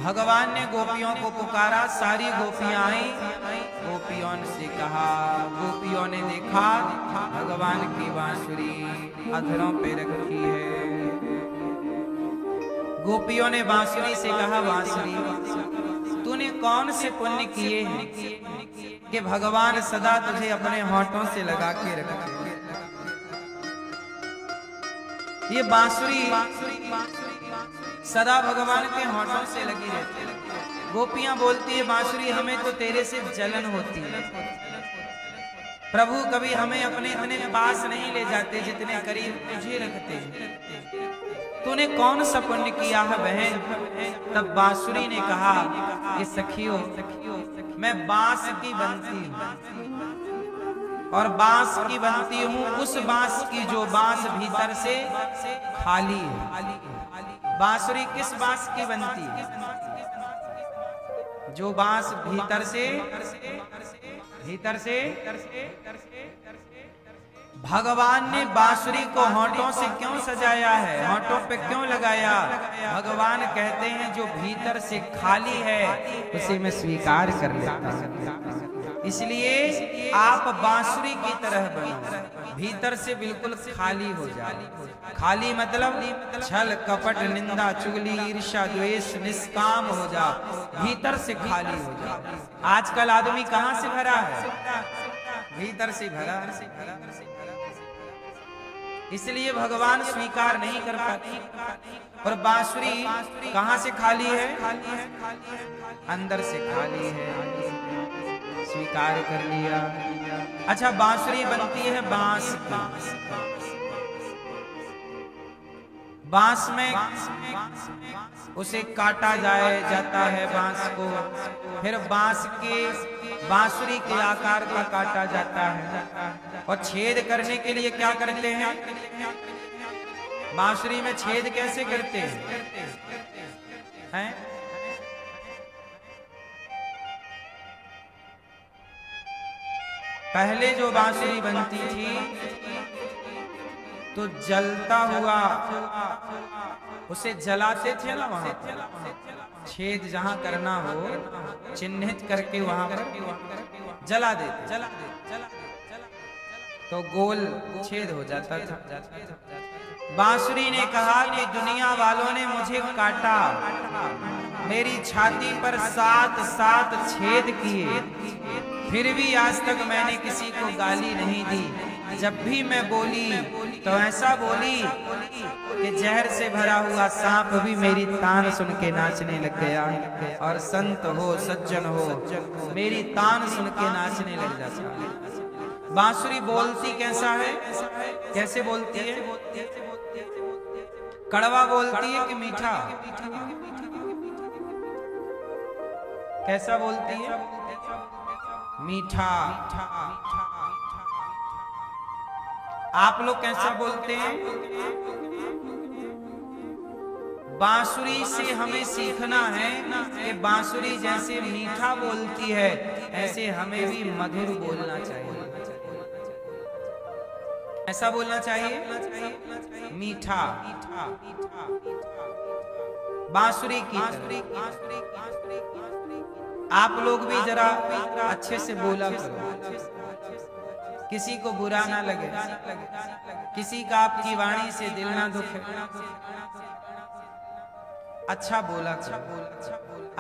भगवान ने गोपियों को पुकारा, सारी गोपियां आई। गोपियों से कहा, गोपियों ने देखा भगवान की बांसुरी अधरों पे रखी है। गोपियों ने बांसुरी से कहा, बांसुरी तूने कौन से पुण्य किए हैं कि भगवान सदा तुझे अपने होठों से लगा के रखते हैं। ये बांसुरी सदा भगवान के होठों से लगी रहती है। गोपियां बोलती है, बांसुरी हमें तो तेरे से जलन होती है प्रभु, कभी हमें अपने इतने पास नहीं ले जाते जितने करीब तुझे रखते हैं। तूने कौन सा पुण्य किया है बहन। तब बांसुरी ने कहा कि सखियों, मैं बांस की बनती हूँ और बांस की बनती हूँ उस बांस की जो बांस भीतर से खाली है। बांसुरी किस बांस की बनती है? जो बांस भीतर से भगवान ने बांसुरी को होठों से क्यों सजाया है, होठों पे क्यों लगाया? भगवान कहते हैं जो भीतर से खाली है उसे मैं स्वीकार कर लेता हूं। इसलिए आप बांसुरी की तरह बनो, भीतर से बिल्कुल खाली हो जाओ। खाली मतलब छल कपट निंदा चुगली ईर्ष्या द्वेष निष्काम हो जाओ, भीतर से खाली हो जाओ। आजकल आदमी कहां से भरा है? भीतर से भरा। इसलिए भगवान स्वीकार नहीं कर पाती। और बांसुरी कहां से खाली है? अंदर से खाली है, स्वीकार कर लिया। अच्छा, बांसुरी बनती है बांस की। बांस में उसे काटा जाता है बांस को, फिर बांस के बांसुरी के आकार का काटा जाता है। और छेद करने के लिए क्या करते हैं? बांसुरी में छेद कैसे करते हैं? पहले जो बांसुरी बनती थी तो जलता हुआ उसे जलाते थे ना, वहां छेद जहां करना हो चिन्हित करके वहां पर जला देते, तो गोल छेद हो जाता था। बांसुरी ने कहा कि दुनिया वालों ने मुझे काटा, मेरी छाती पर 7 छेद किए, फिर भी आज तक मैंने किसी को गाली नहीं दी। जब भी मैं बोली तो ऐसा बोली कि जहर से भरा हुआ सांप भी मेरी तान सुन के नाचने लग गया। और संत हो सज्जन हो मेरी तान सुन के नाचने लग जाता। बांसुरी बोलती कैसा है? कैसे बोलती है? कड़वा बोलती है कि मीठा? कैसा बोलती है? मीठा। आप लोग कैसा बोलते हैं? बांसुरी से हमें सीखना है कि बांसुरी जैसे मीठा बोलती है ऐसे हमें भी मधुर बोलना चाहिए। ऐसा बोलना चाहिए, मीठा बांसुरी की। आप लोग भी जरा अच्छे से बोला करो, किसी को बुरा ना लगे, किसी का आपकी वाणी से दिल ना दुखे। अच्छा बोला करो।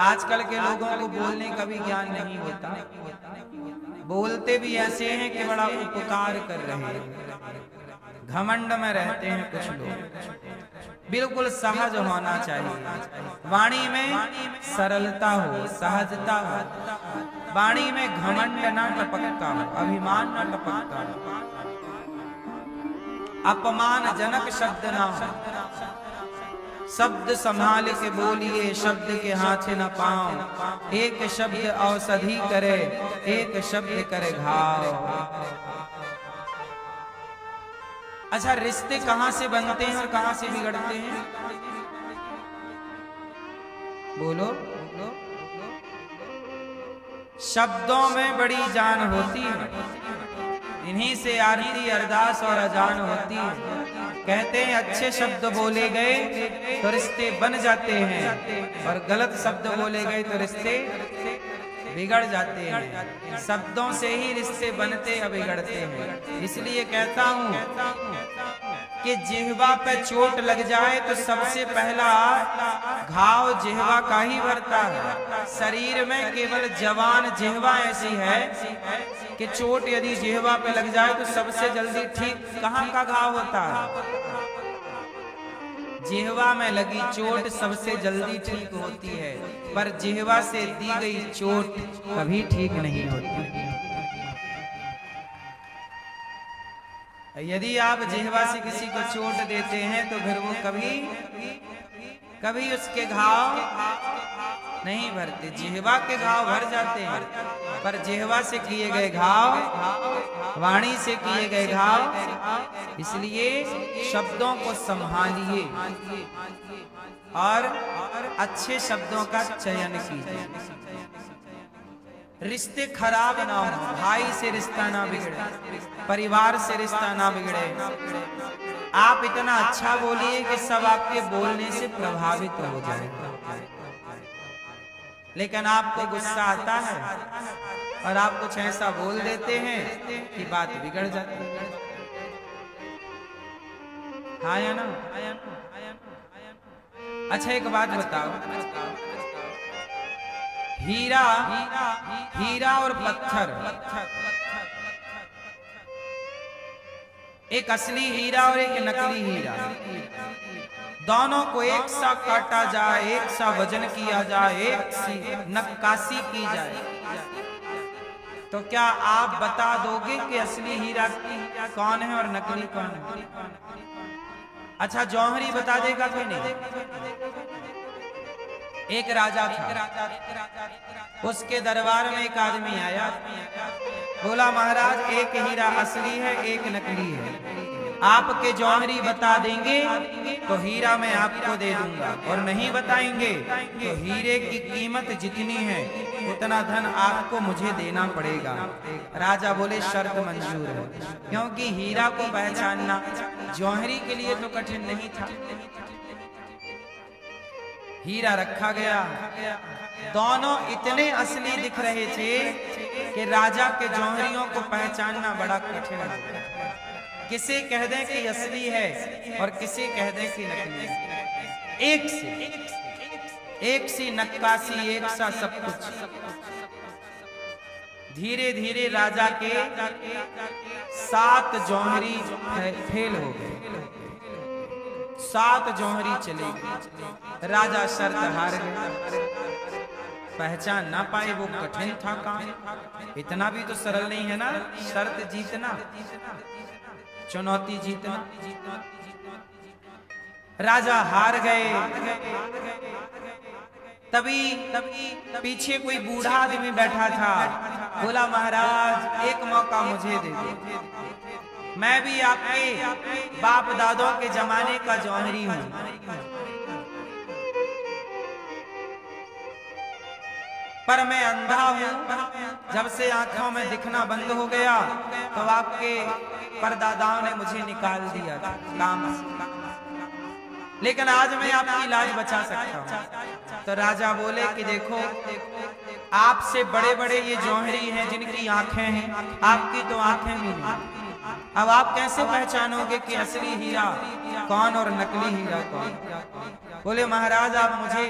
आजकल के लोगों को बोलने का भी ज्ञान नहीं होता, बोलते भी ऐसे हैं कि बड़ा उपकार कर रहे हैं। घमंड में रहते हैं कुछ लोग। बिल्कुल सहज होना चाहिए, वाणी में सरलता हो, सहजता हो, वाणी में घमंड न टपकता हो, अभिमान न टपकता हो, अपमानजनक शब्द ना हो। शब्द संभाल के बोलिए, शब्द के हाथ न पाओ। एक शब्द औषधि करे, एक शब्द करे घाव। अच्छा, रिश्ते कहां से बनते हैं और कहां से बिगड़ते हैं? बोलो। शब्दों में बड़ी जान होती है, इन्हीं से आरती अरदास और अजान होती है। कहते हैं अच्छे शब्द बोले गए तो रिश्ते बन जाते हैं और गलत शब्द बोले गए तो रिश्ते बिगड़ जाते हैं। शब्दों से ही रिश्ते बनते या बिगड़ते हैं। इसलिए कहता हूं कि जिह्वा पे चोट लग जाए तो सबसे पहला घाव जिह्वा का ही भरता है। शरीर में केवल जवान जिह्वा ऐसी है कि चोट यदि जिह्वा पे लग जाए तो सबसे जल्दी ठीक कहाँ का घाव होता है? जिह्वा में लगी चोट सबसे जल्दी ठीक होती है, पर जिह्वा से दी गई चोट कभी ठीक नहीं होती। यदि आप जिह्वा से किसी को चोट देते हैं तो फिर वो कभी उसके घाव नहीं भरते। जिह्वा के घाव भर जाते हैं, पर जिह्वा से किए गए घाव, वाणी से किए गए घाव, इसलिए शब्दों को संभालिए और अच्छे शब्दों का चयन कीजिए। रिश्ते खराब ना हो, भाई से रिश्ता ना बिगड़े, परिवार से रिश्ता ना बिगड़े। आप इतना अच्छा बोलिए कि सब आपके बोलने से प्रभावित हो जाए, लेकिन आपको गुस्सा आता है और आप कुछ ऐसा बोल देते हैं कि बात बिगड़ जाती है। हाँ या ना? अच्छा एक बात बताओ, हीरा और पत्थर, एक असली हीरा और एक नकली हीरा, दोनों को एक सा काटा जाए, एक सा वजन किया जाए, एक सी नक्काशी की जाए, तो क्या आप बता दोगे कि असली हीरा कौन है और नकली कौन है? अच्छा जौहरी बता देगा कि नहीं? एक राजा था, उसके दरबार में एक आदमी आया, बोला महाराज एक हीरा असली है एक नकली है, आपके जौहरी बता देंगे तो हीरा मैं आपको दे दूंगा, और नहीं बताएंगे तो हीरे की कीमत जितनी है उतना धन आपको मुझे देना पड़ेगा। राजा बोले शर्त मंजूर है, क्योंकि हीरा को पहचानना जौहरी के लिए तो कठिन नहीं था। हीरा रखा गया, दोनों इतने असली दिख रहे थे कि राजा के जौहरियों को पहचानना बड़ा कठिन है। किसे कह दें कि असली है और किसे कह दें कि नकली है। एक सी नक्काशी, एक सा सब कुछ। धीरे धीरे राजा के 7 जौहरी फेल हो गए, 7 जौहरी चले गए। राजा शर्त हार गए, पहचान ना पाए, वो कठिन था काम। इतना भी तो सरल नहीं है ना शर्त जीतना, चुनौती जीतना। राजा हार गए। तभी पीछे कोई बूढ़ा आदमी बैठा था, बोला महाराज एक मौका मुझे दे दो, मैं भी आपके बाप दादों के जमाने का जौहरी हूं, पर मैं अंधा हूं। जब से आंखों में दिखना बंद हो गया तो आपके परदादाओं ने मुझे निकाल दिया था काम से, लेकिन आज मैं आपकी लाज बचा सकता हूं। तो राजा बोले कि देखो आपसे बड़े बड़े ये जौहरी हैं जिनकी आंखें हैं, आपकी तो आंखें भी नहीं। अब आप कैसे पहचानोगे कि असली हीरा कौन और नकली हीरा कौन? बोले महाराज आप मुझे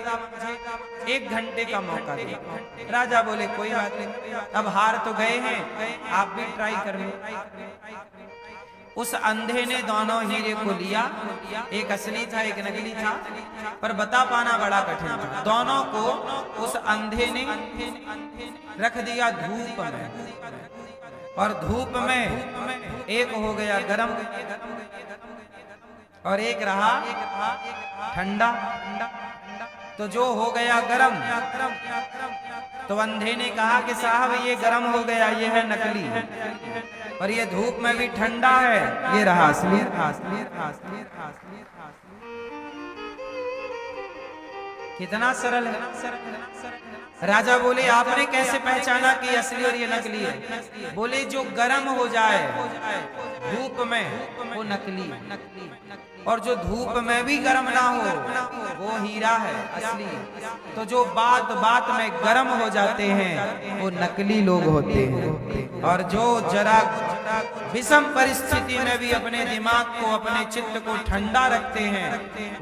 1 घंटे का मौका दें। राजा बोले कोई बात नहीं, अब हार तो गए हैं, आप भी ट्राई कर लो। उस अंधे ने दोनों हीरे को लिया, एक असली था एक नकली था, पर बता पाना बड़ा कठिन था। दोनों को उस अंधे ने रख दिया धूप में, और धूप में एक हो गया गरम और एक रहा ठंडा। तो जो हो गया गरम, तो अंधे ने कहा कि साहब ये गरम हो गया, ये है नकली, और ये धूप में भी ठंडा है, ये रहा असली। कितना सरल है। राजा बोले आपने कैसे पहचाना कि असली और ये नकली है? बोले जो गर्म हो जाए धूप में वो नकली, और जो धूप में भी गर्म ना हो वो हीरा है असली। तो जो बात बात में गर्म हो जाते हैं वो नकली लोग होते हैं, और जो जरा विषम परिस्थिति में भी अपने दिमाग को अपने चित्त को ठंडा रखते हैं